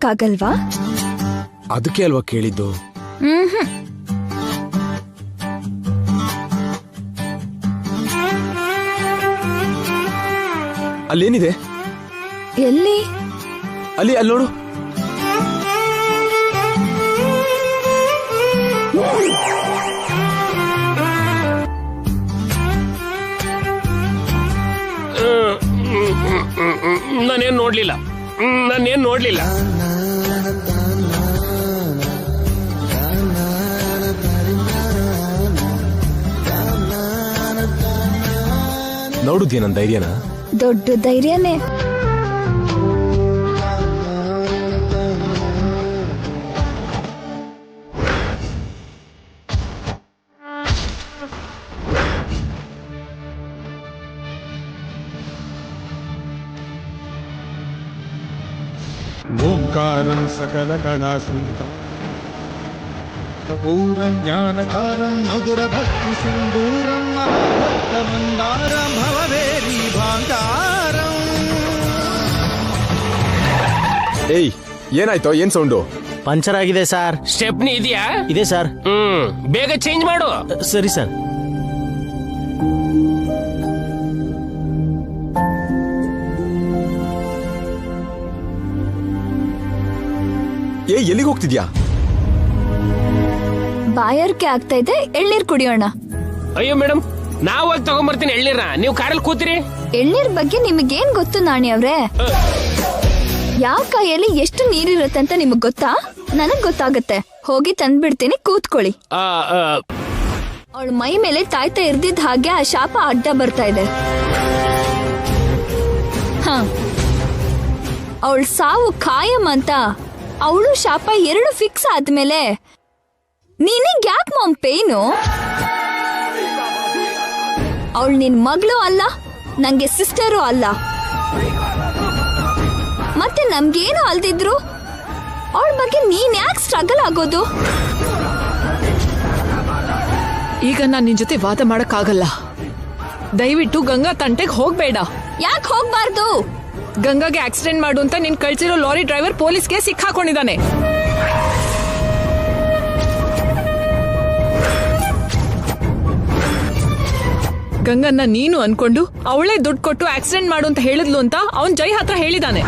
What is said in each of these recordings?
ಹೇಳಕ್ಕಾಗಲ್ವಾ? ಅದಕ್ಕೆ ಅಲ್ವಾ ಕೇಳಿದ್ದು. ಅಲ್ಲೇನಿದೆ? ಎಲ್ಲಿ? ಅಲ್ಲಿ ನೋಡು. ನಾನೇನ್ ನೋಡ್ಲಿಲ್ಲ. ನೋಡುದ್ಯಾ ನನ್ ಧೈರ್ಯನ? ದೊಡ್ಡ ಧೈರ್ಯನೇ. ಓಂಕಾರಂ ಸಕಲ ಕಲಾಸ್ಮಿತ ಪೂರಂ ಜ್ಞಾನಕಾರಂ ಮಧುರ ಭಕ್ತಿ ಸಿಂಧೂರಂ ಭಕ್ತ ಮಂದಾರಂ ಭವವೇರಿ ಭಾಂಡಾರಂ. ಏಯ್, ಏನಾಯ್ತೋ? ಏನ್ ಸೌಂಡು? ಪಂಚರ್ ಆಗಿದೆ ಸರ್. ಸ್ಟೆಪ್ನಿ ಇದೆಯಾ? ಇದೆ ಸರ್. ಬೇಗ ಚೇಂಜ್ ಮಾಡು. ಸರಿ ಸರ್. ಎಲ್ಲಿಗೆ ಹೋಗ್ತಿದ್ಯಾ? ಬಾಯಾರಿಕೆ ಆಗ್ತಾ ಇದೆ, ಎಳ್ನೀರ್ ಕುಡಿಯೋಣ. ಅಯ್ಯೋ ಮೇಡಮ್, ನಾವ್ ಹೋಗಿ ತಗೊಂಡ್ಬರ್ತೀನಿ ಎಳ್ನೀರ. ನೀವು ಕಾರಲ್ಲಿ ಕೂತಿರಿ. ಎಳ್ನೀರ್ ಬಗ್ಗೆ ನಿಮಗೇನ್ ಗೊತ್ತು ನಾಣಿ ಅವ್ರೆ? ಯಾವ ಕಾಯಲ್ಲಿ ಎಷ್ಟು ನೀರಿರುತ್ತೆ ಅಂತ ನಿಮಗ್ ಗೊತ್ತಾ? ನನಗ್ ಗೊತ್ತಾಗತ್ತೆ. ಹೋಗಿ ತಂದ್ಬಿಡ್ತೀನಿ, ಕೂತ್ಕೊಳ್ಳಿ. ಅವಳ ಮೈ ಮೇಲೆ ತಾಯ್ತಾ ಇರ್ದಿದ್ದ ಹಾಗೆ ಆ ಶಾಪ ಅಡ್ಡ ಬರ್ತಾ ಇದೆ. ಅವಳ ಸಾವು ಖಾಯಂ ಅಂತ ಅವಳು ಶಾಪ 2 ಫಿಕ್ಸ್ ಆದ್ಮೇಲೆ ನೀನಿಗ್ ಯಾಕೆ ಮಾಮ್ ಪೇನು? ಅವಳು ನಿನ್ ಮಗಳು ಅಲ್ಲ, ನಂಗೆ ಸಿಸ್ಟರು ಅಲ್ಲ, ಮತ್ತೆ ನಮ್ಗೇನು ಅಲ್ದಿದ್ರು ಅವಳ ಬಗ್ಗೆ ನೀನ್ ಯಾಕೆ ಸ್ಟ್ರಗಲ್ ಆಗೋದು? ಈಗ ನಾನ್ ನಿನ್ ಜೊತೆ ವಾದ ಮಾಡಕ್ಕಾಗಲ್ಲ. ದಯವಿಟ್ಟು ಗಂಗಾ ತಂಟೆಗೆ ಹೋಗ್ಬೇಡ. ಯಾಕೆ ಹೋಗ್ಬಾರ್ದು? ಗಂಗಾಗೆ ಆಕ್ಸಿಡೆಂಟ್ ಮಾಡು ಅಂತ ನಿನ್ ಕಳ್ಸಿರೋ ಲಾರಿ ಡ್ರೈವರ್ ಪೊಲೀಸ್ಗೆ ಸಿಕ್ಕಾಕೊಂಡಿದ್ದಾನೆ. ಗಂಗನ್ನ ನೀನು ಅನ್ಕೊಂಡು ಅವಳೇ ದುಡ್ಡು ಕೊಟ್ಟು ಆಕ್ಸಿಡೆಂಟ್ ಮಾಡು ಅಂತ ಹೇಳಿದ್ಲು ಅಂತ ಅವನ್ ಜೈ ಹತ್ರ ಹೇಳಿದಾನೆ.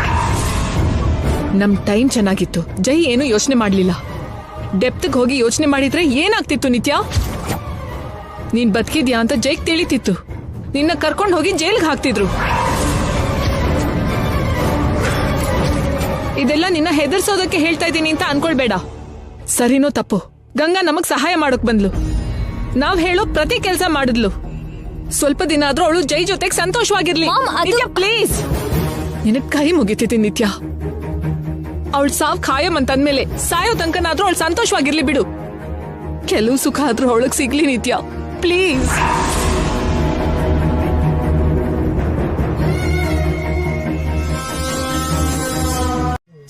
ನಮ್ ಟೈಮ್ ಚೆನ್ನಾಗಿತ್ತು. ಜೈ ಏನು ಯೋಚನೆ ಮಾಡ್ಲಿಲ್ಲ. ಡೆಪ್ತ್ಗೆ ಹೋಗಿ ಯೋಚನೆ ಮಾಡಿದ್ರೆ ಏನಾಗ್ತಿತ್ತು ನಿತ್ಯ? ನೀನ್ ಬದುಕಿದ್ಯಾ ಅಂತ ಜೈಗ್ ತಿಳಿತಿತ್ತು. ನಿನ್ನ ಕರ್ಕೊಂಡು ಹೋಗಿ ಜೈಲ್ಗೆ ಹಾಕ್ತಿದ್ರು. ಇದೆಲ್ಲ ನಿನ್ನ ಹೆದರ್ಸೋದಕ್ಕೆ ಹೇಳ್ತಾ ಇದ್ದೀನಿ ಅಂತ ಅನ್ಕೊಳ್ಬೇಡ. ಸರಿನೋ ತಪ್ಪು, ಗಂಗಾ ನಮಗ್ ಸಹಾಯ ಮಾಡೋಕ್ ಬಂದ್ಲು. ನಾವ್ ಹೇಳೋ ಪ್ರತಿ ಕೆಲಸ ಮಾಡಿದ್ಲು. ಸ್ವಲ್ಪ ದಿನ ಆದ್ರೂ ಅವಳು ಜೈ ಜೊತೆಗೆ ಸಂತೋಷವಾಗಿರ್ಲಿ. ಪ್ಲೀಸ್, ನಿನಗ್ ಕೈ ಮುಗಿತಿದ್ದೀನಿ ನಿತ್ಯ. ಅವಳ ಸಾವ್ ಖಾಯಂ ಅಂತಂದ್ಮೇಲೆ ಸಾಯೋ ತನಕನಾದ್ರೂ ಅವಳು ಸಂತೋಷವಾಗಿರ್ಲಿ ಬಿಡು. ಕೆಲವು ಸುಖ ಆದ್ರೂ ಅವಳಗ್ ಸಿಗ್ಲಿ ನಿತ್ಯ, ಪ್ಲೀಸ್.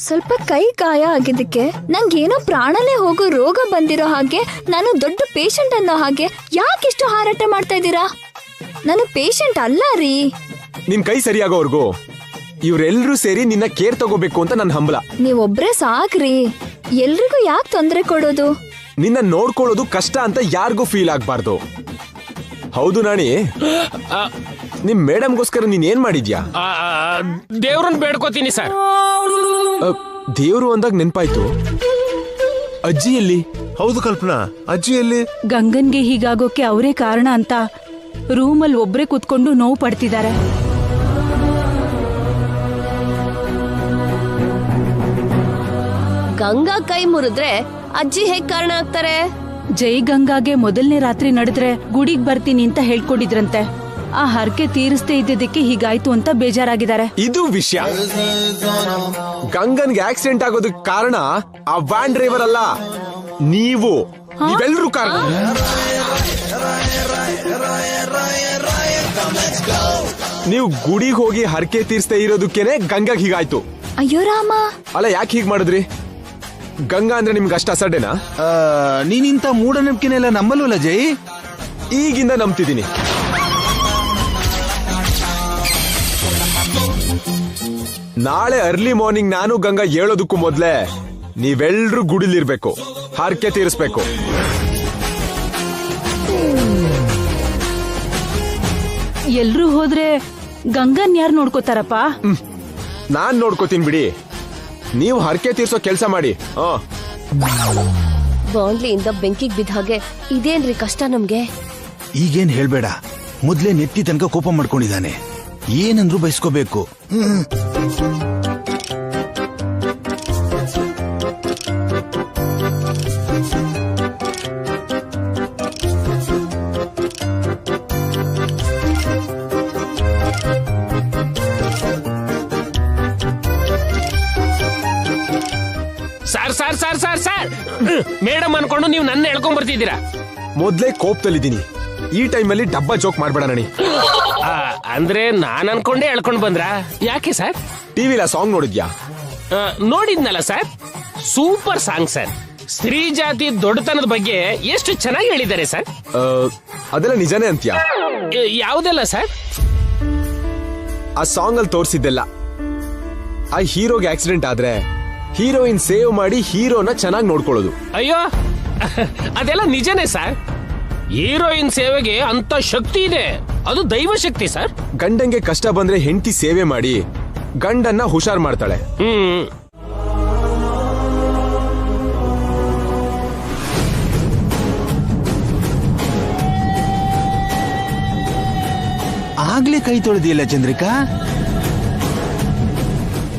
ಸ್ವಲ್ಪ ಕೈ ಗಾಯ ಆಗಿದ್ದಕ್ಕೆ ನಂಗೇನೋ ಪ್ರಾಣನೇ ಹೋಗೋ ರೋಗ ಬಂದಿರೋ ಹಾಗೆ, ನಾನು ದೊಡ್ಡ ಪೇಷಂಟ್ ಅನ್ನೋ ಹಾಗೆ ಯಾಕೆಷ್ಟು ಹಾರಾಟ ಮಾಡ್ತಾ ಇದ್ದೀರಾ? ನಾನು ಪೇಷಂಟ್ ಅಲ್ಲ ರೀ. ನಿನ್ ಕೈ ಸರಿಯಾಗೋವರ್ಗು ಇವ್ರೆಲ್ರೂ ಸೇರಿ ನಿನ್ನ ಕೇರ್ ತಗೋಬೇಕು ಅಂತ ನನ್ ಹಂಬಲ. ನೀವೊಬ್ರೇ ಸಾಕ್ರಿ, ಎಲ್ರಿಗೂ ಯಾಕೆ ತೊಂದರೆ ಕೊಡೋದು? ನಿನ್ನ ನೋಡ್ಕೊಳ್ಳೋದು ಕಷ್ಟ ಅಂತ ಯಾರಿಗೂ ಫೀಲ್ ಆಗ್ಬಾರ್ದು. ಹೌದು ನಾಣಿ, ನಿಮ್ ಮೇಡಮ್ಗೋಸ್ಕರ ನೀನ್ ಏನ್ ಮಾಡಿದ್ಯಾ? ದೇವ್ರನ್ನ ಬೇಡ್ಕೋತೀನಿ ಸರ್. ದೇವ್ರು ಅಂದಾಗ ನೆನ್ಪಾಯ್ತು, ಅಜ್ಜಿಯಲ್ಲಿ? ಹೌದು ಕಲ್ಪನಾ, ಅಜ್ಜಿಯಲ್ಲಿ? ಗಂಗನ್ಗೆ ಹೀಗಾಗೋಕೆ ಅವರೇ ಕಾರಣ ಅಂತ ರೂಮಲ್ಲಿ ಒಬ್ರೇ ಕೂತ್ಕೊಂಡು ನೋವು ಪಡ್ತಿದ್ದಾರೆ. ಗಂಗಾ ಕೈ ಮುರಿದ್ರೆ ಅಜ್ಜಿ ಹೇಗ್ ಕಾರಣ ಆಗ್ತಾರೆ? ಜೈ ಗಂಗಾಗೆ ಮೊದಲನೇ ರಾತ್ರಿ ನಡೆದ್ರೆ ಗುಡಿಗ್ ಬರ್ತೀನಿ ಅಂತ ಹೇಳ್ಕೊಂಡಿದ್ರಂತೆ. ಆ ಹರಕೆ ತೀರಿಸದೇ ಇದ್ದದಕ್ಕೆ ಹೀಗಾಯ್ತು ಅಂತ ಬೇಜಾರಾಗಿದ್ದಾರೆ. ಇದು ವಿಷಯ. ಗಂಗನ್ಗೆ ಆಕ್ಸಿಡೆಂಟ್ ಆಗೋದಕ್ಕೆ ಕಾರಣ ಆ ವ್ಯಾನ್ ಡ್ರೈವರ್ ಅಲ್ಲ, ನೀವೆಲ್ಲರೂ ಕಾರಣ. ನೀವು ಗುಡಿಗೆ ಹೋಗಿ ಹರಕೆ ತೀರಿಸದೇ ಇರೋದಕ್ಕೇನೆ ಗಂಗಾಗ್ ಹೀಗಾಯ್ತು. ಅಯ್ಯೋ ರಾಮ, ಅಲ್ಲ ಯಾಕೆ ಹೀಗ್ ಮಾಡಿದ್ರಿ? ಗಂಗಾ ಅಂದ್ರೆ ನಿಮ್ಗೆ ಅಷ್ಟ ಅಸಡ್ಡೆನಾ? ನೀನಿಂತ ಮೂಢನಂಬಿಕೆನೆಲ್ಲ ನಂಬಲ್ವಲ್ಲ ಜೈ? ಈಗಿಂದ ನಂಬ್ತಿದ್ದೀನಿ. ನಾಳೆ ಅರ್ಲಿ ಮಾರ್ನಿಂಗ್ ನಾನು ಗಂಗಾ ಹೇಳೋದಕ್ಕೂ ಮೊದ್ಲೇ ನೀವೆಲ್ರೂ ಗುಡಿಲಿರ್ಬೇಕು, ಹರಕೆ ತೀರಿಸ್ಬೇಕು. ಎಲ್ರೂ ಹೋದ್ರೆ ಗಂಗನ್ ಯಾರು ನೋಡ್ಕೋತಾರಪ್ಪ? ನಾನ್ ನೋಡ್ಕೋತೀನಿ ಬಿಡಿ, ನೀವು ಹರಕೆ ತೀರ್ಸೋ ಕೆಲ್ಸ ಮಾಡಿ. ಬಾಂಡ್ಲಿಯಿಂದ ಬೆಂಕಿಗೆ ಬಿದ್ದ ಹಾಗೆ ಇದೇನ್ರಿ ಕಷ್ಟ ನಮ್ಗೆ? ಈಗೇನ್ ಹೇಳ್ಬೇಡ, ಮೊದ್ಲೇ ನೆತ್ತಿ ತನಕ ಕೋಪ ಮಾಡ್ಕೊಂಡಿದ್ದಾನೆ. ಏನಂದ್ರೂ ಬಯಸ್ಕೋಬೇಕು. ಸರ್ ಮೇಡಮ್ ಅನ್ಕೊಂಡು ನೀವು ನನ್ನ ಹೇಳ್ಕೊಂಡ್ ಬರ್ತಿದ್ದೀರಾ. ಮೊದ್ಲೇ ಕೋಪದಲ್ಲಿದ್ದೀನಿ, ಈ ಟೈಮಲ್ಲಿ ಡಬ್ಬಾ ಜೋಕ್ ಮಾಡ್ಬೇಡ ನಣಿ. ಅಂದ್ರೆ ನಾನ್ ಅನ್ಕೊಂಡೇ ಹೇಳ್ಕೊಂಡ್ ಬಂದ್ರಾ? ಯಾಕೆ ಸರ್? ಟಿವಿಲ ಸಾಂಗ್ ನೋಡಿದ್ಯಾ? ನೋಡಿದ್ನಲ್ಲ ಸರ್, ಸೂಪರ್ ಸಾಂಗ್ ಸರ್. ಸ್ತ್ರೀ ಜಾತಿ ದೊಡ್ಡತನದ ಬಗ್ಗೆ ಎಷ್ಟು ಚೆನ್ನಾಗಿ ಹೇಳಿದ್ದಾರೆ ಸರ್. ಅದೆಲ್ಲ ನಿಜಾನೇ ಅಂತ್ಯಾ? ಯಾವುದೆಲ್ಲ ಸರ್? ಆ ಸಾಂಗ್ ಅಲ್ಲಿ ತೋರಿಸಿದ್ದೆಲ್ಲ, ಆ ಹೀರೋಗೆ ಆಕ್ಸಿಡೆಂಟ್ ಆದ್ರೆ ಹೀರೋಯಿನ್ ಸೇವ್ ಮಾಡಿ ಹೀರೋನ ಚೆನ್ನಾಗಿ ನೋಡ್ಕೊಳ್ಳೋದು. ಅಯ್ಯೋ, ಅದೆಲ್ಲ ನಿಜನೇ ಸರ್. ಹೀರೋಯಿನ್ ಸೇವೆಗೆ ಅಂತ ಶಕ್ತಿ ಇದೆ, ಅದು ದೈವ ಶಕ್ತಿ ಸರ್. ಗಂಡಂಗೆ ಕಷ್ಟ ಬಂದ್ರೆ ಹೆಂಡತಿ ಸೇವೆ ಮಾಡಿ ಗಂಡನ್ನ ಹುಷಾರ್ ಮಾಡ್ತಾಳೆ. ಆಗ್ಲೇ ಕೈ ತೊಳೆದಿಲ್ಲ ಚಂದ್ರಿಕಾ?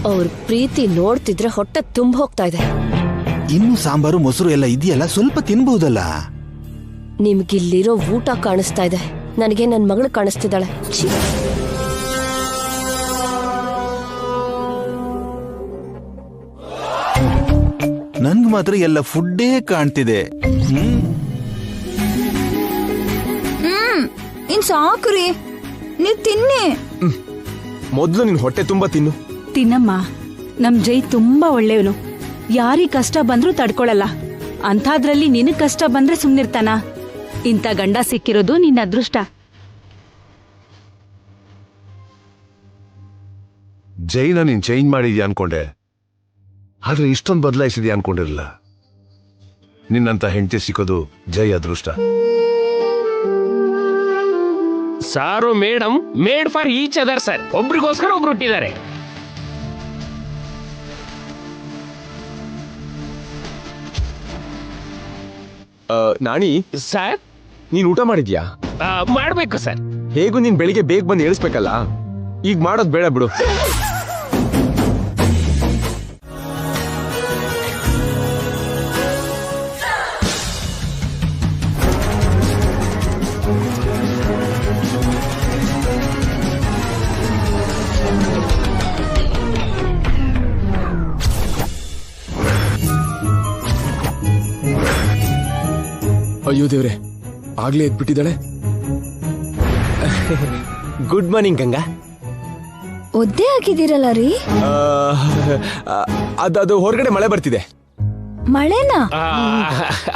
ಅವ್ರ ಪ್ರೀತಿ ನೋಡ್ತಿದ್ರೆ ಹೊಟ್ಟೆ ತುಂಬ ಹೋಗ್ತಾ ಇದೆ. ಇನ್ನು ಸಾಂಬಾರು ಮೊಸರು ಎಲ್ಲ ಇದೆಯಲ್ಲ, ಸ್ವಲ್ಪ ತಿನ್ಬಹುದಲ್ಲ? ನಿಮ್ಗಿಲ್ಲಿರೋ ಊಟ ಕಾಣಿಸ್ತಾ ಇದೆ, ನನಗೆ ನನ್ ಮಗಳು ಕಾಣಿಸ್ತಿದ್ದಾಳೆ. ನನ್ಗೆ ಮಾತ್ರ ಎಲ್ಲ ಫುಡ್ಡೇ ಕಾಣ್ತಿದೆ. ಇನ್ ಸಾಕ್ರಿ, ನೀವ್ ತಿನ್ನಿ. ಮೊದ್ಲು ನಿನ್ ಹೊಟ್ಟೆ ತುಂಬಾ ತಿನ್ನು. ತಿನ್ನಮ್ಮ, ನಮ್ ಜೈ ತುಂಬಾ ಒಳ್ಳೆಯವನು, ಯಾರಿಗ್ ಕಷ್ಟ ಬಂದ್ರೂ ತಡ್ಕೊಳಲ್ಲ. ಅಂಥದ್ರಲ್ಲಿ ನಿನಗ್ ಕಷ್ಟ ಬಂದ್ರೆ ಸುಮ್ನಿರ್ತಾನ? ಇಂಥ ಗಂಡ ಸಿಕ್ಕಿರೋದು ನಿನ್ನ ಅದೃಷ್ಟ. ಜೈನ ನೀನ್ ಚೇಂಜ್ ಮಾಡಿದ್ಯಾ ಅನ್ಕೊಂಡೆ, ಆದ್ರೆ ಇಷ್ಟೊಂದು ಬದಲಾಯಿಸಿದ್ಯಾ ಅನ್ಕೊಂಡಿರಲಿಲ್ಲ. ನಿನ್ನಂತ ಹೆಂಡತಿ ಸಿಕ್ಕೋದು ಜೈ ಅದೃಷ್ಟ. Sir madam made for each other sir. ಒಬ್ರಿಗೋಸ್ಕರ ಒಬ್ರು ಹುಟ್ಟಿದ್ದಾರೆ. ನಾಣಿ ಸರ್, ನೀನ್ ಊಟ ಮಾಡಿದ್ಯಾ? ಮಾಡ್ಬೇಕು ಸರ್. ಹೇಗೂ ನೀನ್ ಬೆಳಿಗ್ಗೆ ಬೇಗ ಬಂದು ಹೇಳಿಸ್ಬೇಕಲ್ಲ, ಈಗ ಮಾಡೋದ್ ಬೇಡ ಬಿಡು. ಅಯ್ಯೋ ದೇವ್ರೆ, ಆಗ್ಲೇ ಎದ್ಬಿಟ್ಟಿದ್ದಾಳೆ. Good morning Ganga. ಒದ್ದೆ ಆಗಿದ್ದೀರಲ್ಲ ರೀ? ಅದು ಹೊರಗಡೆ ಮಳೆ ಬರ್ತಿದೆ. ಮಳೆನಾ?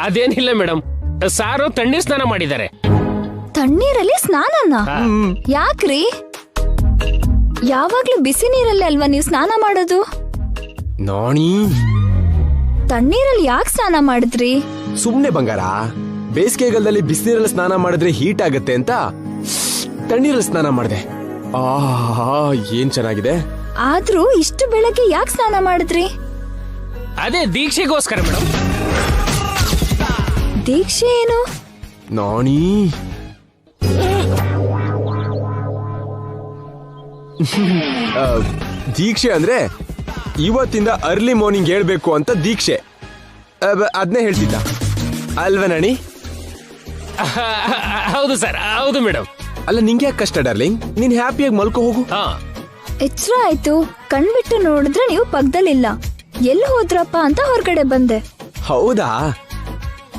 ಅದೇನಿಲ್ಲ ಮೇಡಮ್, ಸಾರು ತಣ್ಣೀರ್ ಸ್ನಾನ ಮಾಡಿದ್ದಾರೆ. ತಣ್ಣೀರಲ್ಲಿ ಸ್ನಾನನ? ಯಾಕ್ರಿ? ಯಾವಾಗ್ಲೂ ಬಿಸಿ ನೀರಲ್ಲಿ ಅಲ್ವಾ ನೀವು ಸ್ನಾನ ಮಾಡೋದು? ನಾಣಿ, ತಣ್ಣೀರಲ್ಲಿ ಯಾಕೆ ಸ್ನಾನ ಮಾಡಿದ್ರಿ? ಸುಮ್ನೆ ಬಂಗಾರ, ಬೇಸಿಗೆಗಾಲದಲ್ಲಿ ಬಿಸಿನೀರಲ್ಲಿ ಸ್ನಾನ ಮಾಡಿದ್ರೆ ಹೀಟ್ ಆಗತ್ತೆ ಅಂತ ತಣ್ಣೀರಲ್ಲಿ ಸ್ನಾನ ಮಾಡಿದೆ. ಏನ್ ಚೆನ್ನಾಗಿದೆ. ಆದ್ರೂ ಇಷ್ಟು ಬೆಳಗ್ಗೆ ಯಾಕೆ ಸ್ನಾನ ಮಾಡಿದ್ರಿ? ಅದೇ ದೀಕ್ಷೆಗೋಸ್ಕರ ಮೇಡಮ್. ದೀಕ್ಷೆ ಏನು? ನಾಣಿ, ದೀಕ್ಷೆ ಅಂದ್ರೆ ಇವತ್ತಿಂದ ಅರ್ಲಿ ಮಾರ್ನಿಂಗ್ ಹೇಳ್ಬೇಕು ಅಂತ ದೀಕ್ಷೆ. ಅದ್ನೇ ಹೇಳ್ತಿದ್ದ ಅಲ್ವಾ ನಾಣಿ? ಹೌದು ಸರ್, ಹೌದು ಮೇಡಮ್. ಅಲ್ಲ, ನಿಂಗೆ ಯಾಕೆ ಕಷ್ಟ ಡಾರ್ಲಿಂಗ್? ನೀನ್ ಹ್ಯಾಪಿಯಾಗಿ ಮಲ್ಕೋ ಹೋಗು. ಎಚ್ಚರ ಆಯ್ತು, ಕಣ್ಬಿಟ್ಟು ನೋಡಿದ್ರೆ ನೀವು ಪಕ್ಕದಲ್ಲಿಲ್ಲ. ಎಲ್ಲಿ ಹೋದ್ರಪ್ಪ ಅಂತ ಹೊರಗಡೆ ಬಂದೆ. ಹೌದಾ?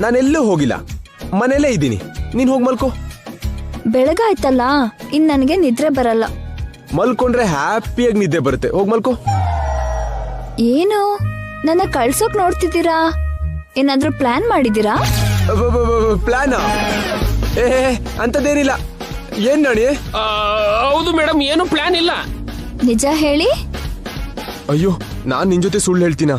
ನಾನೆಲ್ಲೂ ಹೋಗಿಲ್ಲ, ಮನೇಲೇ ಇದ್ದೀನಿ. ನೀನ್ ಹೋಗ್ ಮಲ್ಕೋ. ಬೆಳಗಾಯ್ತಲ್ಲ, ಇನ್ ನನಗೆ ನಿದ್ರೆ ಬರಲ್ಲ. ಮಲ್ಕೊಂಡ್ರೆ ಹ್ಯಾಪಿಯಾಗಿ ನಿದ್ದೆ ಬರುತ್ತೆ. ಹೋಗ್ ಮಲ್ಕೋ. ಏನು ನನ್ನ ಕಳ್ಸೋಕ್ ನೋಡ್ತಿದ್ದೀರಾ? ಏನಾದ್ರೂ ಪ್ಲಾನ್ ಮಾಡಿದೀರಾ? ಪ್ಲಾನ್ ಅಂತದೇನಿಲ್ಲ. ಏನ್ ನಾಣಿ? ಹೌದು ಮೇಡಮ್, ಏನು ಪ್ಲಾನ್ ಇಲ್ಲ. ನಿಜ ಹೇಳಿ. ಅಯ್ಯೋ, ನಾನ್ ನಿನ್ ಜೊತೆ ಸುಳ್ಳು ಹೇಳ್ತೀನಾ?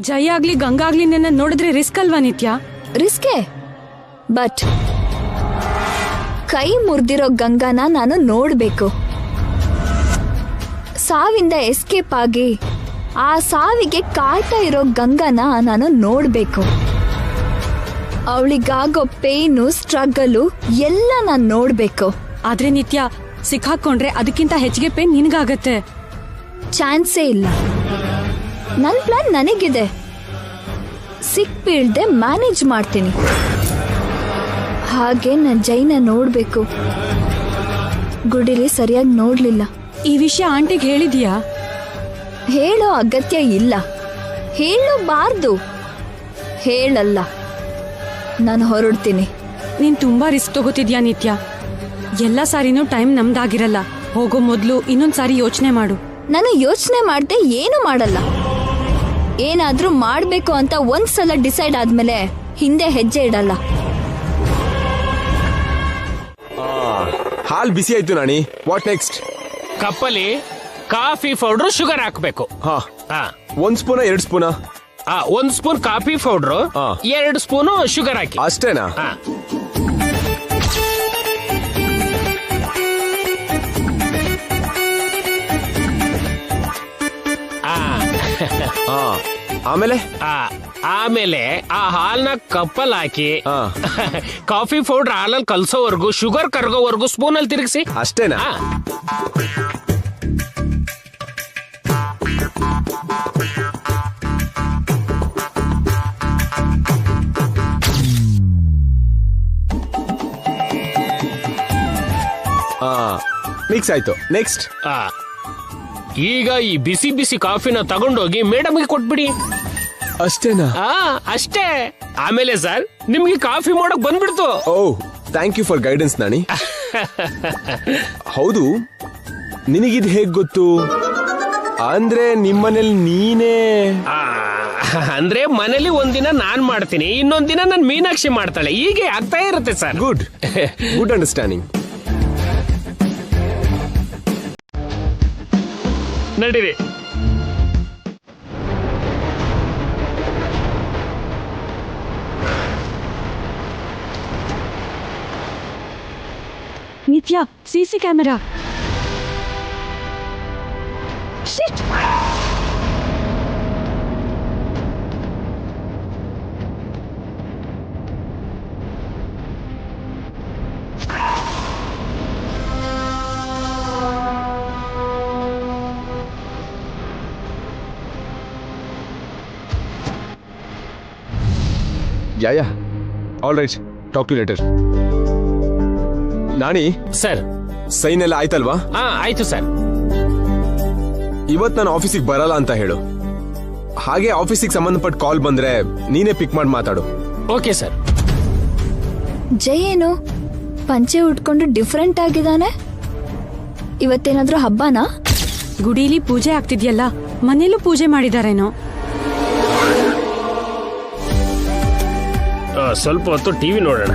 ಜೈ ಆಗ್ಲಿ ಗಂಗಾ ಆಗ್ಲಿ ನನ್ನ ನೋಡಿದ್ರೆ ರಿಸ್ಕ್ ಅಲ್ವಾ ನಿತ್ಯ? ರಿಸ್ಕೆ, ಬಟ್ ಕೈ ಮುರಿದಿರೋ ಗಂಗಾನ ನಾನು ನೋಡ್ಬೇಕು. ಸಾವಿಂದ ಎಸ್ಕೇಪ್ ಆಗಿ ಆ ಸಾವಿಗೆ ಕಾಯ್ತಾ ಇರೋ ಗಂಗಾನ ನಾನು ನೋಡ್ಬೇಕು. ಅವಳಿಗಾಗೋ ಪೇನು, ಸ್ಟ್ರಗಲು ಎಲ್ಲ ನಾನು ನೋಡ್ಬೇಕು. ಆದ್ರೆ ನಿತ್ಯ, ಸಿಕ್ಕಾಕೊಂಡ್ರೆ ಅದಕ್ಕಿಂತ ಹೆಚ್ಚಿಗೆ ಪೇನ್ ನಿನ್ಗಾಗತ್ತೆ. ಚಾನ್ಸೇ ಇಲ್ಲ. ನನ್ ಪ್ಲಾನ್ ನನಗಿದೆ. ಸಿಕ್ ಬೀಳ್ದೆ ಮ್ಯಾನೇಜ್ ಮಾಡ್ತೀನಿ. ಹಾಗೆ ನನ್ ಜೈನ ನೋಡ್ಬೇಕು. ಗುಡಿಲಿ ಸರಿಯಾಗಿ ನೋಡ್ಲಿಲ್ಲ. ಈ ವಿಷಯ ಆಂಟಿಗೆ ಹೇಳಿದ್ಯಾ? ಹೇಳೋ ಅಗತ್ಯ ಇಲ್ಲ. ಹೇಳಬಾರ್ದು. ಹೇಳಲ್ಲ. ನಾನು ಹೊರಡ್ತೀನಿ. ನೀನ್ ತುಂಬಾ ರಿಸ್ಕ್ ತಗೋತಿದ್ಯಾ ನಿತ್ಯ. ಎಲ್ಲ ಸಾರಿನೂ ಟೈಮ್ ನಮ್ದಾಗಿರಲ್ಲ. ಹೋಗೋ ಮೊದ್ಲು ಇನ್ನೊಂದ್ಸಾರಿ ಯೋಚನೆ ಮಾಡು. ನಾನು ಯೋಚನೆ ಮಾಡ್ದೆ ಏನು ಮಾಡಲ್ಲ. ಏನಾದ್ರೂ ಮಾಡ್ಬೇಕು ಅಂತ ಒಂದ್ಸಲ ಡಿಸೈಡ್ ಆದ್ಮೇಲೆ ಹಿಂದೆ ಹೆಜ್ಜೆ ಇಡಲ್ಲ. ಹಾಲ್ ಬಿಸಿ ಆಯ್ತು ನಾಣಿ. What next? ಕಪ್ಪಲ್ಲಿ ಕಾಫಿ ಪೌಡರ್, ಶುಗರ್ ಹಾಕ್ಬೇಕು. ಹಾ, 1 spoon 2 spoon? 1 spoon coffee powder, 2 spoon sugar ಹಾಕಿ. ಅಷ್ಟೇನಾ? ಆಮೇಲೆ ಆ ಹಾಲ್ನ ಕಪ್ಪಲ್ ಹಾಕಿ ಕಾಫಿ ಪೌಡರ್ ಹಾಲಲ್ಲಿ ಕಲ್ಸೋವರೆಗೂ, ಶುಗರ್ ಕರಗೋವರೆಗೂ ಸ್ಪೂನ್ ಅಲ್ಲಿ ತಿರುಗಿಸಿ. ಅಷ್ಟೇನಾ? ಮಿಕ್ಸ್ ಆಯ್ತು. ನೆಕ್ಸ್ಟ್? ಈಗ ಈ ಬಿಸಿ ಬಿಸಿ ಕಾಫಿನ ತಗೊಂಡೋಗಿ ಮೇಡಮ್ಗೆ ಕೊಟ್ಬಿಡಿ. ಅಷ್ಟೇನಾ? ಅಷ್ಟೇ. ಆಮೇಲೆ ಸರ್, ನಿಮ್ಗೆ ಕಾಫಿ ಮಾಡೋಕ್ ಬಂದ್ಬಿಡ್ತು. Oh, thank you for guidance Nani. ಹೌದು, ನಿನಗಿದ್ ಹೇಗ್ ಗೊತ್ತು? ಅಂದ್ರೆ ನಿಮ್ಮನೇಲಿ ನೀನೇ? ಅಂದ್ರೆ ಮನೇಲಿ ಒಂದಿನ ನಾನ್ ಮಾಡ್ತೀನಿ, ಇನ್ನೊಂದಿನ ನನ್ ಮೀನಾಕ್ಷಿ ಮಾಡ್ತಾಳೆ. ಹೀಗೆ ಆಗ್ತಾ ಇರುತ್ತೆ ಸರ್. Good good understanding. ನಡೀರಿ. Nitya, CC camera. Shit. Ya all right, talk to later. Nani sir, sign ಎಲ್ಲ ಆಯ್ತಲ್ವಾ? ಆಯ್ತು ಸರ್. ಇವತ್ ನಾನು ಆಫೀಸಿಗೆ ಬರಲ್ಲ ಅಂತ ಹೇಳು. ಹಾಗೆ ಆಫೀಸಿಗೆ ಸಂಬಂಧಪಟ್ಟ ಕಾಲ್ ಬಂದ್ರೆ ನೀನೇ ಪಿಕ್ ಮಾಡಿ ಮಾತಾಡು. Okay sir. ಜೈ ಏನು ಪಂಚೆ ಉಟ್ಕೊಂಡು ಡಿಫ್ರೆಂಟ್ ಆಗಿದ್ದಾನೆ? ಇವತ್ತೇನಾದ್ರೂ ಹಬ್ಬನಾ? ಗುಡಿಲಿ ಪೂಜೆ ಆಗ್ತಿದ್ಯಲ್ಲ, ಮನೇಲೂ ಪೂಜೆ ಮಾಡಿದಾರೇನೋ. ಸ್ವಲ್ಪ ಹೊತ್ತು ಟಿವಿ ನೋಡೋಣ.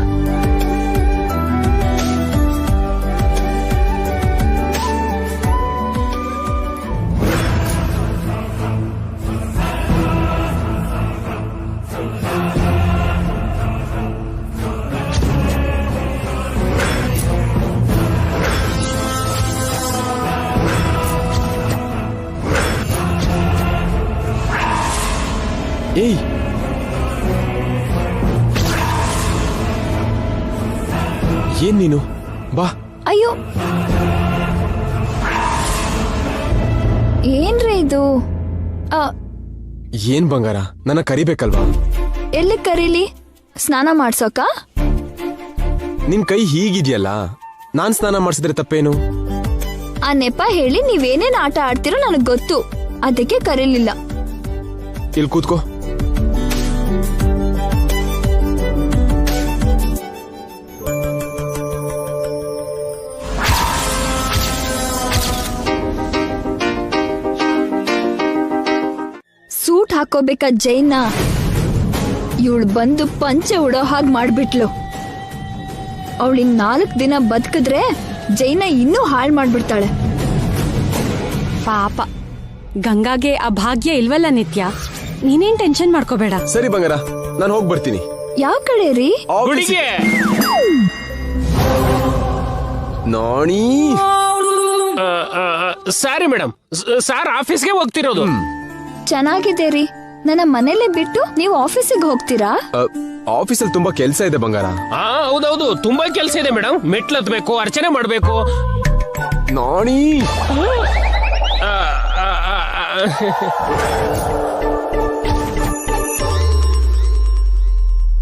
ಏಯ್, ಏನ್ ನೀನು? ಬಾ. ಅಯ್ಯೋ, ಏನ್ರಿ ಇದು? ಏನ್ ಬಂಗಾರ, ನನ್ನ ಕರಿಬೇಕಲ್ವಾ? ಎಲ್ಲಿ ಕರೀಲಿ? ಸ್ನಾನ ಮಾಡ್ಸೋಕ? ನಿನ್ ಕೈ ಹೀಗಿದ್ಯಲ್ಲ, ನಾನ್ ಸ್ನಾನ ಮಾಡ್ಸಿದ್ರೆ ತಪ್ಪೇನು? ಆ ನೆಪ ಹೇಳಿ ನೀವೇನೇನ್ ಆಟ ಆಡ್ತಿರೋ ನನಗ್ ಗೊತ್ತು, ಅದಕ್ಕೆ ಕರೀಲಿಲ್ಲ. ಇಲ್ಲಿ ಕೂತ್ಕೋ. ಸೂಟ್ ಹಾಕೋಬೇಕಾ ಜೈನ? ಇವಳು ಬಂದು ಪಂಚೆ ಉಡೋ ಹಾಗೆ ಮಾಡ್ಬಿಟ್ಲು. ಅವಳಿನ್ 4 ದಿನ ಬದುಕಿದ್ರೆ ಜೈನ ಇನ್ನೂ ಹಾಳು ಮಾಡ್ಬಿಡ್ತಾಳೆ. ಪಾಪ ಗಂಗಾಗೆ ಆ ಭಾಗ್ಯ ಇಲ್ವಲ್ಲ ನಿತ್ಯ, ನೀನೇನ್ ಟೆನ್ಷನ್ ಮಾಡ್ಕೋಬೇಡ. ಸರಿ ಬಂಗಾರ, ನಾನು ಹೋಗಿ ಬರ್ತೀನಿ. ಯಾವ ಕಡೆ ರೀ? ಗುಡಿಗೆ. ನಾಣಿ. ಸಾರಿ ಮೇಡಮ್, ಸಾರ್ ಆಫೀಸ್ಗೆ ಹೋಗ್ತಿರೋದು. ಚೆನ್ನಾಗಿದೆ ರೀ. ನನ್ನ ಮನೇಲೆ ಬಿಟ್ಟು ನೀವು ಆಫೀಸಿಗೆ ಹೋಗ್ತೀರಾ? ಆಫೀಸಲ್ಲಿ ತುಂಬಾ ಕೆಲಸ ಇದೆ ಬಂಗಾರ. ಹೌದೌದು, ತುಂಬಾ ಕೆಲಸ ಇದೆ ಮೇಡಮ್. ಮೆಟ್ಲು ಹತ್ಬೇಕು, ಅರ್ಚನೆ ಮಾಡ್ಬೇಕು. ನಾಣಿ.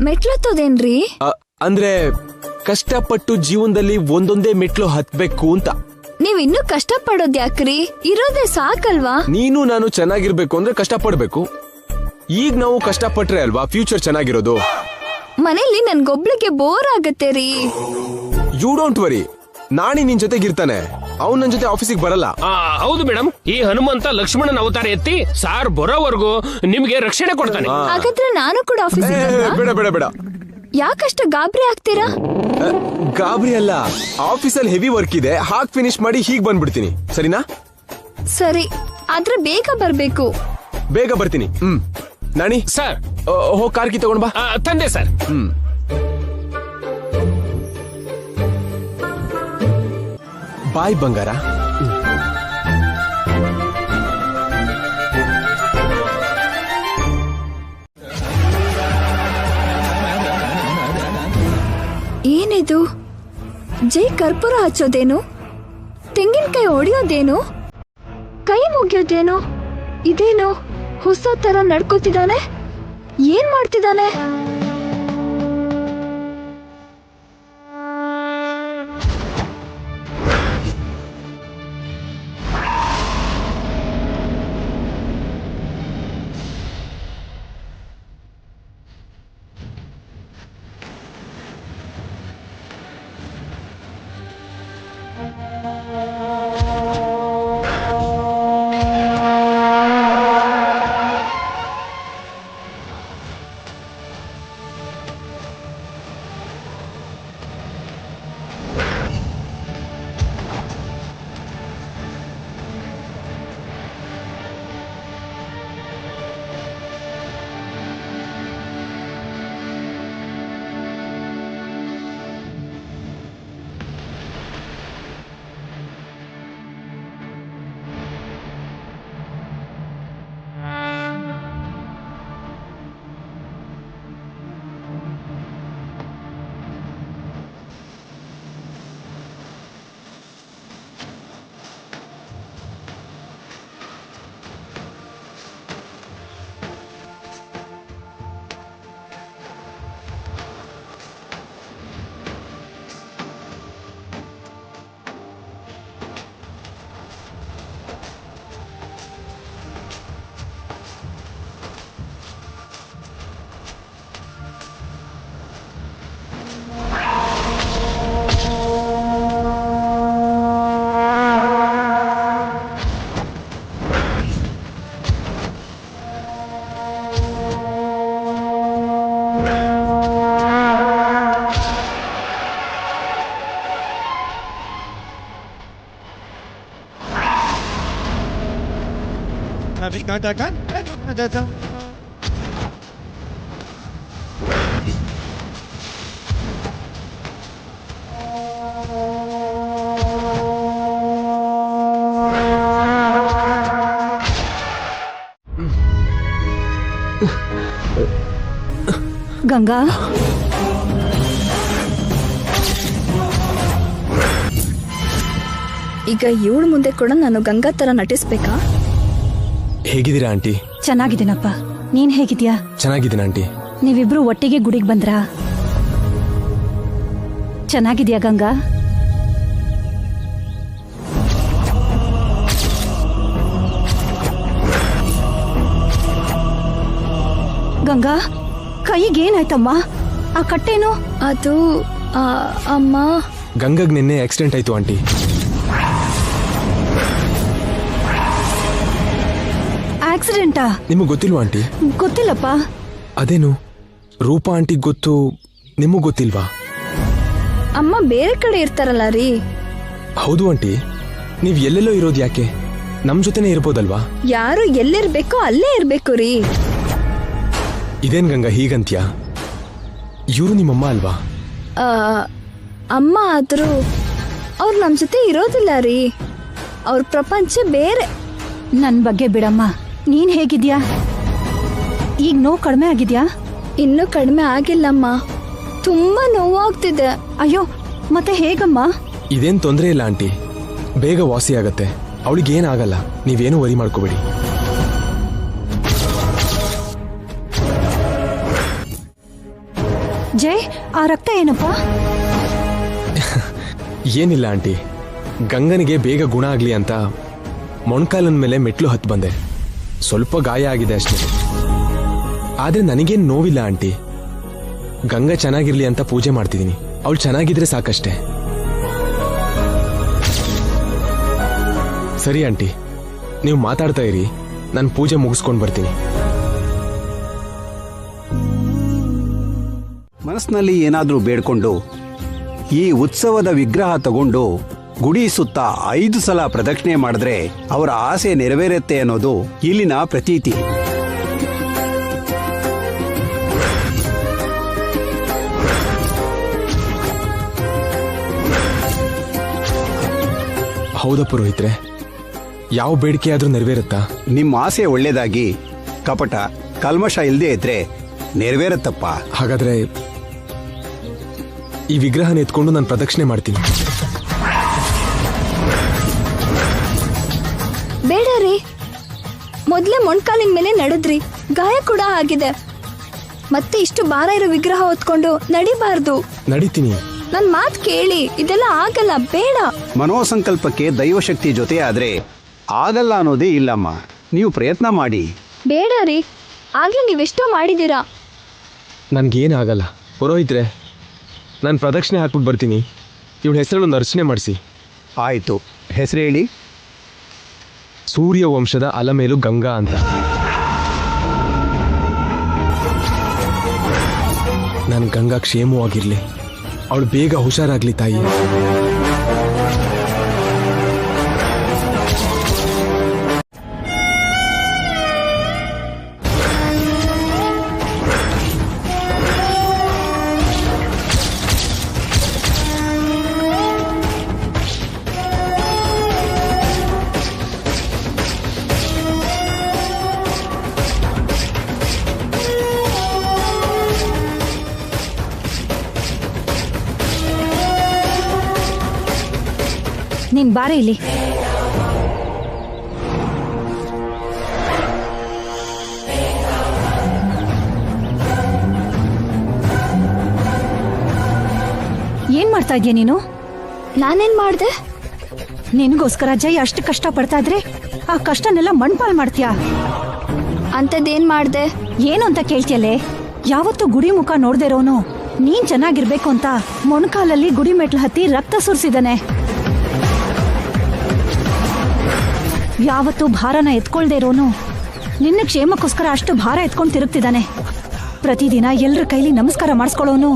ಮೆಟ್ಲತ್ತೋದೇನ್ರಿ? ಅಂದ್ರೆ ಕಷ್ಟಪಟ್ಟು ಜೀವನದಲ್ಲಿ ಒಂದೊಂದೇ ಮೆಟ್ಲು ಹತ್ಬೇಕು ಅಂತ. ನೀವ್ ಇನ್ನೂ ಕಷ್ಟ ಪಡೋದ್ ಯಾಕ್ರಿ? ಇರೋದೇ ಸಾಕಲ್ವಾ? ನೀನು ನಾನು ಚೆನ್ನಾಗಿರ್ಬೇಕು ಅಂದ್ರೆ ಕಷ್ಟಪಡ್ಬೇಕು. ಈಗ ನಾವು ಕಷ್ಟಪಟ್ರೆ ಅಲ್ವಾ ಫ್ಯೂಚರ್ ಚೆನ್ನಾಗಿರೋದು. ಮನೇಲಿ ನನ್ಗೊಬ್ಳಿಗೆ ಬೋರ್ ಆಗತ್ತೆ ರೀ. ಯು ಡೋಂಟ್ ವರಿ, ನಾಣಿ ನಿನ್ ಜೊತೆಗಿರ್ತಾನೆ. ಅವ್ನ್ ನನ್ ಜೊತೆ ಆಫೀಸಿಗೆ ಬರಲ್ಲ. ಹೌದು ಮೇಡಮ್, ಈ ಹನುಮಂತ ಲಕ್ಷ್ಮಣನ ಅವತಾರ ಎತ್ತಿ ಸಾರ್ ಬರೋವರೆಗೂ ನಿಮ್ಗೆ ರಕ್ಷಣೆ ಕೊಡ್ತಾನೆ. ಹಾಗಾದ್ರೆ ನಾನು ಕೂಡ ಆಫೀಸಿಗೆ ಬೇಡ ಬೇಡ ಬೇಡ. ಯಾಕಷ್ಟ ಗಾಬರಿ ಆಗ್ತೀರಾ? ಗಾಬರಿ ಅಲ್ಲ, ಆಫೀಸಲ್ಲಿ ಹೆವಿ ವರ್ಕ್ ಇದೆ, ಹಾಕ್ ಫಿನಿಶ್ ಮಾಡಿ ಹೀಗ್ ಬಂದ್ಬಿಡ್ತೀನಿ. ಸರಿನಾ? ಸರಿ, ಆದ್ರೆ ಬೇಗ ಬರ್ಬೇಕು. ಬೇಗ ಬರ್ತೀನಿ. ನಾಣಿ ಸರ್, ಹೋಗ್ ಕಾರ್ ಕೀ ತಗೊಂಡ್ ಬಾ. ತಂದೆ ಸರ್. ಬಾಯ್ ಬಂಗಾರ. ಏನಿದು? ಜೈ ಕರ್ಪೂರ ಹಚ್ಚೋದೇನು? ತೆಂಗಿನಕಾಯಿ ಹೊಡಿಯೋದೇನು? ಕೈ ಮುಗಿಯೋದೇನು? ಇದೇನು ಹೊಸ ತರ ನಡ್ಕೋತಿದ್ದಾನೆ? ಏನ್ ಮಾಡ್ತಿದ್ದಾನೆ? ಗಂಗಾ, ಈಗ ಇವಳ ಮುಂದೆ ಕೂಡ ನಾನು ಗಂಗಾ ತರ ನಟಿಸ್ಬೇಕಾ? ಹೇಗಿದ್ದೀರಾ ಆಂಟಿ? ಚೆನ್ನಾಗಿದ್ದೀನಪ್ಪ, ನೀನ್ ಹೇಗಿದ್ಯಾ? ಚೆನ್ನಾಗಿದ್ದೀನಿ ಆಂಟಿ. ನೀವಿಬ್ರು ಒಟ್ಟಿಗೆ ಗುಡಿಗೆ ಬಂದ್ರಾ? ಚೆನ್ನಾಗಿದ್ಯಾ ಗಂಗಾ? ಗಂಗಾ, ಕೈಗೇನಾಯ್ತಮ್ಮ? ಆ ಕಟ್ಟೇನು? ಅದು ಅಮ್ಮ, ಗಂಗಗ್ ನಿನ್ನೆ ಆಕ್ಸಿಡೆಂಟ್ ಆಯ್ತು ಆಂಟಿ. ಆಕ್ಸಿಡೆಂಟಾ? ನಿಮಗೆ ಗೊತ್ತಿಲ್ವಾ ಆಂಟಿ? ಗೊತ್ತಿಲ್ಲಪ್ಪ. ಅದೇನು ರೂಪಾ ಆಂಟಿಗ್ ಗೊತ್ತು, ನಿಮಗ್ ಗೊತ್ತಿಲ್ವಾ? ಅಮ್ಮ ಬೇರೆ ಕಡೆ ಇರ್ತಾರಲ್ಲ ರೀ. ಹೌದು ಆಂಟಿ, ನೀವ್ ಎಲ್ಲೆಲ್ಲೋ ಇರೋದು ಯಾಕೆ? ನಮ್ ಜೊತೆನೆ ಇರ್ಬೋದಲ್ವಾ? ಯಾರು ಎಲ್ಲಿರ್ಬೇಕೋ ಅಲ್ಲೇ ಇರ್ಬೇಕು ರೀ. ಇದೇನ್ ಗಂಗಾ ಹೀಗಂತ್ಯಾ? ಇವರು ನಿಮ್ಮಮ್ಮ ಅಲ್ವಾ? ಅಮ್ಮ ಆದ್ರೂ ಅವ್ರು ನಮ್ ಜೊತೆ ಇರೋದಿಲ್ಲ ರೀ. ಅವ್ರ ಪ್ರಪಂಚ ಬೇರೆ. ನನ್ ಬಗ್ಗೆ ಬಿಡಮ್ಮ, ನೀನ್ ಹೇಗಿದ್ಯಾ? ಈಗ ನೋವು ಕಡಿಮೆ ಆಗಿದ್ಯಾ? ಇನ್ನೂ ಕಡಿಮೆ ಆಗಿಲ್ಲಮ್ಮ, ತುಂಬಾ ನೋವಾಗ್ತಿದೆ. ಅಯ್ಯೋ, ಮತ್ತೆ ಹೇಗಮ್ಮ? ಇದೇನ್ ತೊಂದ್ರೆ ಇಲ್ಲ ಆಂಟಿ, ಬೇಗ ವಾಸಿ ಆಗತ್ತೆ. ಅವಳಿಗೇನಾಗಲ್ಲ, ನೀವೇನು ವರಿ ಮಾಡ್ಕೋಬೇಡಿ. ಜೈ, ಆ ರಕ್ತ ಏನಪ್ಪ? ಏನಿಲ್ಲ ಆಂಟಿ, ಗಂಗನಿಗೆ ಬೇಗ ಗುಣ ಆಗ್ಲಿ ಅಂತ ಮೊಣಕಾಲನ ಮೇಲೆ ಮೆಟ್ಲು ಹತ್ತು ಬಂದೆ. ಸ್ವಲ್ಪ ಗಾಯ ಆಗಿದೆ ಅಷ್ಟೇ, ಆದ್ರೆ ನನಗೇನ್ ನೋವಿಲ್ಲ ಆಂಟಿ. ಗಂಗಾ ಚೆನ್ನಾಗಿರ್ಲಿ ಅಂತ ಪೂಜೆ ಮಾಡ್ತಿದ್ದೀನಿ. ಅವಳು ಚೆನ್ನಾಗಿದ್ರೆ ಸಾಕಷ್ಟೇ. ಸರಿ ಆಂಟಿ, ನೀವು ಮಾತಾಡ್ತಾ ಇರಿ, ನಾನು ಪೂಜೆ ಮುಗಿಸ್ಕೊಂಡು ಬರ್ತೀನಿ. ಮನಸ್ಸಿನಲ್ಲಿ ಏನಾದ್ರೂ ಬೇಡ್ಕೊಂಡು ಈ ಉತ್ಸವದ ವಿಗ್ರಹ ತಗೊಂಡು ಗುಡಿ ಸುತ್ತ 5 ಸಲ ಪ್ರದಕ್ಷಿಣೆ ಮಾಡಿದ್ರೆ ಅವರ ಆಸೆ ನೆರವೇರುತ್ತೆ ಅನ್ನೋದು ಇಲ್ಲಿನ ಪ್ರತೀತಿ. ಹೌದಾ ಪುರೋಹಿತ್ರೆ, ಯಾವ ಬೇಡಿಕೆ ಆದ್ರೂ ನೆರವೇರುತ್ತಾ? ನಿಮ್ಮ ಆಸೆ ಒಳ್ಳೇದಾಗಿ ಕಪಟ ಕಲ್ಮಶ ಇಲ್ಲದೆ ಇದ್ರೆ ನೆರವೇರುತ್ತಪ್ಪ. ಹಾಗಾದ್ರೆ ಈ ವಿಗ್ರಹನ ಎತ್ಕೊಂಡು ನಾನು ಪ್ರದಕ್ಷಿಣೆ ಮಾಡ್ತೀನಿ. ಬೇಡ ರೀ, ಮೊದ್ಲೇ ಮೊಣ್ಕಾಲಿನ ಮೇಲೆ ನಡೆದ್ರಿ, ಗಾಯ ಕೂಡ ಆಗಿದೆ. ಮತ್ತೆ ಇಷ್ಟು ಭಾರ ಇರೋ ವಿಗ್ರಹ ಹೊತ್ಕೊಂಡು ನಡಿಬಾರ್ದು. ನಡಿತೀನಿ. ನನ್ ಮಾತ್ ಕೇಳಿ, ಇದೆಲ್ಲ ಆಗಲ್ಲ, ಬೇಡ. ಮನೋಸಂಕಲ್ಪಕ್ಕೆ ದೈವಶಕ್ತಿ ಜೊತೆ ಆದ್ರೆ ಆಗಲ್ಲ ಅನ್ನೋದೇ ಇಲ್ಲಮ್ಮ. ನೀವು ಪ್ರಯತ್ನ ಮಾಡಿ. ಬೇಡ ರೀ, ಆಗ್ಲೇ ನೀವೆಷ್ಟೋ ಮಾಡಿದೀರಾ. ನನ್ಗೇನಾಗಲ್ಲ ಪುರೋಹಿತ್ರೆ, ನಾನು ಪ್ರದಕ್ಷಿಣೆ ಹಾಕ್ಬಿಟ್ಟು ಬರ್ತೀನಿ. ಇವಳ ಹೆಸರನ್ನು ಅರ್ಚನೆ ಮಾಡಿಸಿ. ಆಯ್ತು, ಹೆಸರು ಹೇಳಿ. ಸೂರ್ಯ ವಂಶದ ಅಲಮೇಲು ಗಂಗಾ ಅಂತ. ನನ್ನ ಗಂಗಾ ಕ್ಷೇಮವಾಗಿರ್ಲಿ, ಅವಳು ಬೇಗ ಹುಷಾರಾಗ್ಲಿ ತಾಯಿ. ನೀನ್ ಬಾರೆ ಇಲ್ಲಿ. ಏನ್ ಮಾಡ್ತಾ ಇದೀಯ ನೀನು? ನಾನೇನ್ ಮಾಡ್ದೆ? ನಿನ್ಗೋಸ್ಕರ ಜೈ ಅಷ್ಟು ಕಷ್ಟ ಪಡ್ತಾ ಇದ್ರೆ ಆ ಕಷ್ಟನೆಲ್ಲ ಮಣ್ಪಾಲ್ ಮಾಡ್ತೀಯಾ? ಅಂತದೇನ್ ಮಾಡ್ದೆ? ಏನು ಅಂತ ಕೇಳ್ತಿಯಲ್ಲೇ? ಯಾವತ್ತು ಗುಡಿ ಮುಖ ನೋಡ್ದೇ ಇರೋನು ನೀನ್ ಚೆನ್ನಾಗಿರ್ಬೇಕು ಅಂತ ಮೊಣಕಾಲಲ್ಲಿ ಗುಡಿ ಮೆಟ್ಲು ಹತ್ತಿ ರಕ್ತ ಸುರಿಸಿದಾನೆ. ಯಾವತ್ತು ಭಾರನ ಎತ್ಕೊಳ್ದೇ ಇರೋನು ನಿನ್ನ ಕ್ಷೇಮಕ್ಕೋಸ್ಕರ ಅಷ್ಟು ಭಾರ ಎತ್ಕೊಂಡು ತಿರುಗ್ತಿದ್ದಾನೆ. ಪ್ರತಿದಿನ ಎಲ್ರ ಕೈಲಿ ನಮಸ್ಕಾರ ಮಾಡಿಸ್ಕೊಳ್ಳೋನು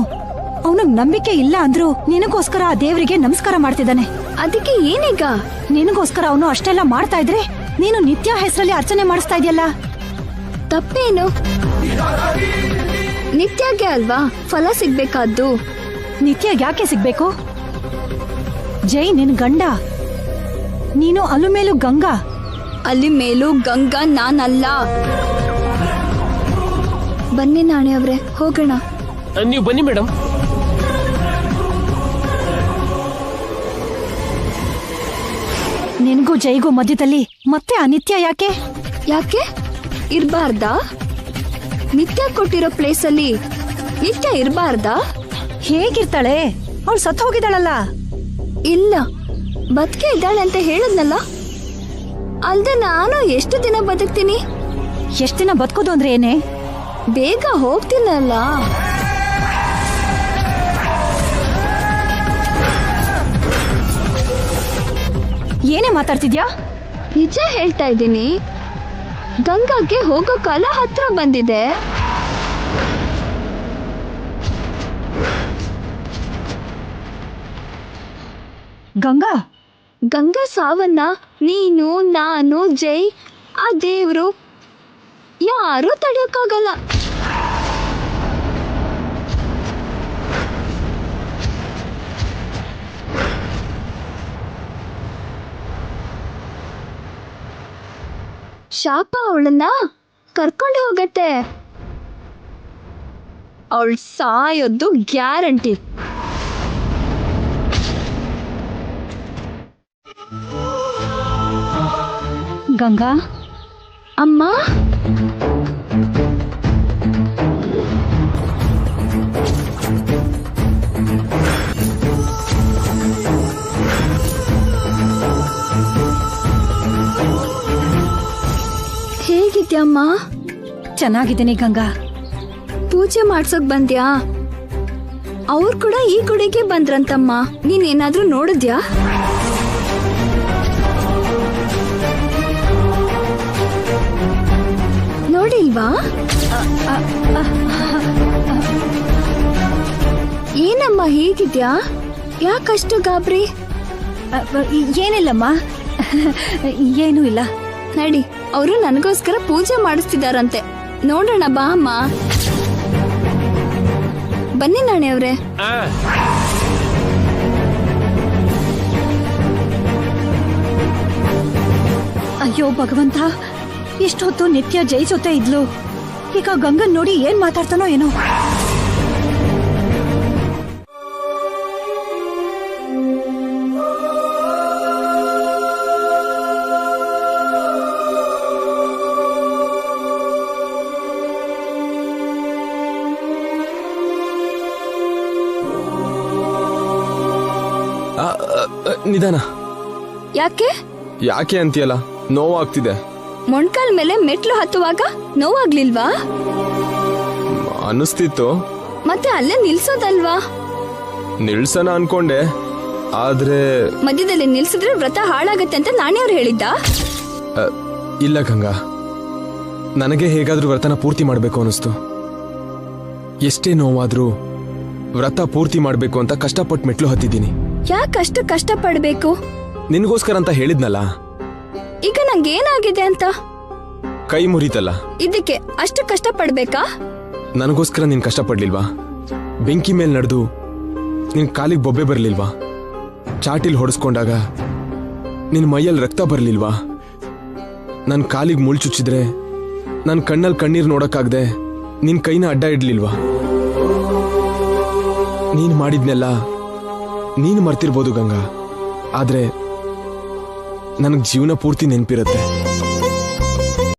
ಅವನಿಗೆ ನಂಬಿಕೆ ಇಲ್ಲ ಅಂದ್ರೂ ನಿನಗೋಸ್ಕರ ಆ ದೇವರಿಗೆ ನಮಸ್ಕಾರ ಮಾಡ್ತಿದ್ದಾನೆ. ಅದಕ್ಕೆ ಏನೀಗ? ನಿನಗೋಸ್ಕರ ಅವನು ಅಷ್ಟೆಲ್ಲ ಮಾಡ್ತಾ ಇದ್ರೆ ನೀನು ನಿತ್ಯ ಹೆಸರಲ್ಲಿ ಅರ್ಚನೆ ಮಾಡಿಸ್ತಾ ಇದೆಯಲ್ಲ, ತಪ್ಪೇನು? ನಿತ್ಯಗೆ ಅಲ್ವಾ ಫಲ ಸಿಗ್ಬೇಕಾದ್ದು. ನಿತ್ಯ ಯಾಕೆ ಸಿಗ್ಬೇಕು? ಜೈ ನಿನ್ ಗಂಡ, ನೀನು ಅಲುಮೇಲು ಗಂಗಾ. ಅಲ್ಲಿ ಮೇಲೂ ಗಂಗಾ ನಾನಲ್ಲ. ಬನ್ನಿ ನಾಣಿ ಅವ್ರೆ, ಹೋಗೋಣ. ನೀವು ಬನ್ನಿ ಮೇಡಮ್. ನಿನ್ಗೂ ಜೈಗೂ ಮಧ್ಯದಲ್ಲಿ ಮತ್ತೆ ಅನಿತ್ಯ ಯಾಕೆ? ಯಾಕೆ ಇರ್ಬಾರ್ದಾ? ನಿತ್ಯ ಕೊಟ್ಟಿರೋ ಪ್ಲೇಸಲ್ಲಿ ನಿತ್ಯ ಇರ್ಬಾರ್ದಾ? ಹೇಗಿರ್ತಾಳೆ? ಅವಳು ಸತ್ತು ಹೋಗಿದ್ದಾಳಲ್ಲ. ಇಲ್ಲ, ಬದುಕೆ ಇದ್ದಾಳೆ ಅಂತ ಹೇಳದ್ನಲ್ಲ. ಅಲ್ದೆ ನಾನು ಎಷ್ಟು ದಿನ ಬದುಕ್ತೀನಿ? ಎಷ್ಟ್ ದಿನ ಬದುಕೋದು ಅಂದ್ರೆ ಏನೇ? ಬೇಗ ಹೋಗ್ತೀನಲ್ಲ. ಏನೇ ಮಾತಾಡ್ತಿದ್ಯಾ? ನಿಜ ಹೇಳ್ತಾ ಇದ್ದೀನಿ. ಗಂಗಾಗೆ ಹೋಗೋ ಕಾಲ ಹತ್ರ ಬಂದಿದೆ. ಗಂಗಾ ಗಂಗಾ ಸಾವನ್ನ ನೀನು ನಾನು ಜೈ ಆ ದೇವ್ರು ಯಾರೂ ತಡೆಯೋಕ್ಕಾಗಲ್ಲ. ಶಾಪ ಅವಳನ್ನ ಕರ್ಕೊಂಡು ಹೋಗತ್ತೆ. ಅವಳು ಸಾಯೋದು ಗ್ಯಾರಂಟಿ. ಗಂಗಾ ಅಮ್ಮ, ಹೇಗಿದ್ಯಮ್ಮ? ಚೆನ್ನಾಗಿದ್ದೀನಿ ಗಂಗಾ. ಪೂಜೆ ಮಾಡ್ಸೋಕ್ ಬಂದ್ಯಾ? ಅವ್ರು ಕೂಡ ಈ ಗುಡಿಗೆ ಬಂದ್ರಂತಮ್ಮ. ನೀನೇನಾದ್ರೂ ನೋಡಿದ್ಯಾ? ನೋಡಿಲ್ವಾ? ಏನಮ್ಮ ಹೀಗಿದ್ಯಾ? ಯಾಕಷ್ಟು ಗಾಬ್ರಿ? ಏನಿಲ್ಲಮ್ಮ, ಏನೂ ಇಲ್ಲ. ನಡಿ, ಅವರು ನನಗೋಸ್ಕರ ಪೂಜೆ ಮಾಡಿಸ್ತಿದಾರಂತೆ. ನೋಡೋಣ ಬಾ ಅಮ್ಮ. ಬನ್ನಿ ನಾಣಿ ಅವ್ರೆ. ಅಯ್ಯೋ ಭಗವಂತ, ಇಷ್ಟೊತ್ತು ನಿತ್ಯ ಜೈ ಜೊತೆ ಇದ್ಲು. ಈಗ ಗಂಗನ್ ನೋಡಿ ಏನ್ ಮಾತಾಡ್ತಾನೋ ಏನೋ. ನಿಧಾನ. ಯಾಕೆ ಯಾಕೆ ಅಂತೀಯಲ್ಲ, ನೋವಾಗ್ತಿದೆ. ಮೊಣ್ಕಾಲ್ ಮೇಲೆ ಮೆಟ್ಲು ಹತ್ತುವಾಗ ನೋವಾಗ್ಲಿಲ್ವಾ? ಅನಿಸ್ತಿತ್ತು. ಮತ್ತೆ ಅಲ್ಲೇ ನಿಲ್ಸೋದಲ್ವಾ? ನಿಲ್ಸನ ಅನ್ಕೊಂಡೆ, ಆದ್ರೆ ಮಧ್ಯದಲ್ಲಿ ನಿಲ್ಸಿದ್ರೆ ವ್ರತ ಹಾಳಾಗತ್ತೆ ಅಂತ ನಾಣಿಯವ್ರು ಹೇಳಿದ್ದ. ಇಲ್ಲ ಗಂಗಾ, ನನಗೆ ಹೇಗಾದ್ರೂ ವ್ರತನ ಪೂರ್ತಿ ಮಾಡ್ಬೇಕು ಅನಿಸ್ತು. ಎಷ್ಟೇ ನೋವಾದ್ರೂ ವ್ರತ ಪೂರ್ತಿ ಮಾಡ್ಬೇಕು ಅಂತ ಕಷ್ಟಪಟ್ಟು ಮೆಟ್ಲು ಹತ್ತಿದ್ದೀನಿ. ಯಾಕಷ್ಟು ಕಷ್ಟ ಪಡ್ಬೇಕು? ನಿನ್ಗೋಸ್ಕರ ಅಂತ ಹೇಳಿದ್ನಲ್ಲ. ಈಗ ನಂಗೇನಾಗಿದೆ ಅಂತ? ಕೈ ಮುರಿತಲ್ಲ. ಇದಕ್ಕೆ ಅಷ್ಟು ಕಷ್ಟ ಪಡ್ಬೇಕಾ? ನನಗೋಸ್ಕರ ನೀನ್ ಕಷ್ಟಪಡ್ಲಿಲ್ವಾ? ಬೆಂಕಿ ಮೇಲೆ ನಡೆದು ನಿನ್ ಕಾಲಿಗೆ ಬೊಬ್ಬೆ ಬರ್ಲಿಲ್ವಾ? ಚಾಟಿಲ್ ಹೊಡೆಸ್ಕೊಂಡಾಗ ನಿನ್ ಮೈಯಲ್ಲಿ ರಕ್ತ ಬರ್ಲಿಲ್ವಾ? ನನ್ ಕಾಲಿಗೆ ಮುಳ್ಳು ಚುಚ್ಚಿದ್ರೆ ನನ್ ಕಣ್ಣಲ್ಲಿ ಕಣ್ಣೀರ್ ನೋಡಕ್ಕಾಗ್ದೆ ನಿನ್ ಕೈನ ಅಡ್ಡ ಇಡ್ಲಿಲ್ವಾ? ನೀನ್ ಮಾಡಿದ್ನೆಲ್ಲ ನೀನು ಮರ್ತಿರ್ಬೋದು ಗಂಗಾ, ಆದ್ರೆ ನನಗ್ ಜೀವನ ಪೂರ್ತಿ ನೆನ್ಪಿರತ್ತೆ.